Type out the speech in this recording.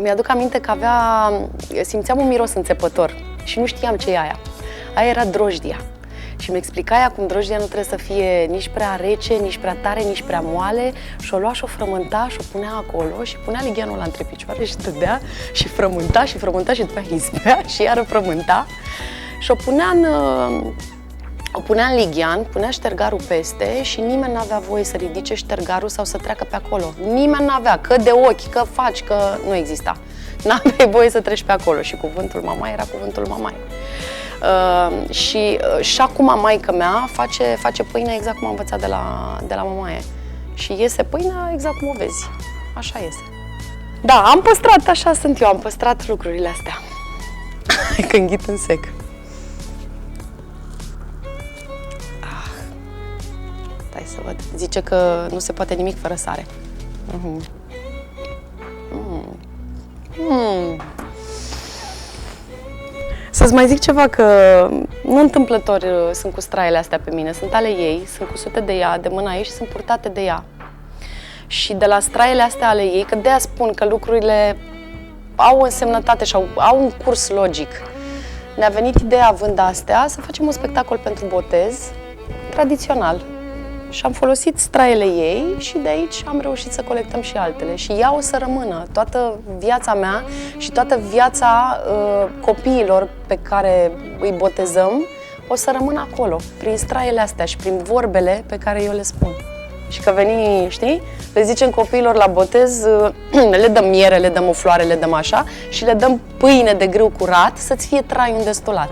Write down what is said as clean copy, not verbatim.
mi-aduc aminte că simțeam un miros înțepător și nu știam ce e aia. Aia era drojdia. Și mi explica ea cum drojdia nu trebuie să fie nici prea rece, nici prea tare, nici prea moale. Și o lua și o frământa și o punea acolo și punea ligheanul ăla între picioare și dădea și frământa și frământa și după aia ispea și iară frământa. Și o punea în lighean, punea ștergarul peste și nimeni n-avea voie să ridice ștergarul sau să treacă pe acolo. Nimeni n-avea, că de ochi, că faci, că nu exista. N-aveai voie să treci pe acolo și cuvântul mamai era cuvântul mamai. Și acum maică mea face pâinea exact cum am învățat de la mamaie. Și iese pâinea exact cum o vezi. Așa iese. Da, am păstrat, așa sunt eu, am păstrat lucrurile astea. Că înghit în sec. Stai să văd. Zice că nu se poate nimic fără sare. Să-ți mai zic ceva, că nu întâmplător sunt cu straiele astea pe mine, sunt ale ei, sunt cusute de ea, de mâna ei și sunt purtate de ea. Și de la straiele astea ale ei, că de-aia spun că lucrurile au o însemnătate și au un curs logic. Ne-a venit ideea, având astea, să facem un spectacol pentru botez tradițional. Și am folosit straiele ei și de aici am reușit să colectăm și altele. Și ea o să rămână, toată viața mea și toată viața copiilor pe care îi botezăm, o să rămână acolo, prin straiele astea și prin vorbele pe care eu le spun. Și că veni, știi, le zicem copiilor la botez, le dăm miere, le dăm o floare, le dăm așa și le dăm pâine de grâu curat să-ți fie traiul îndestulat.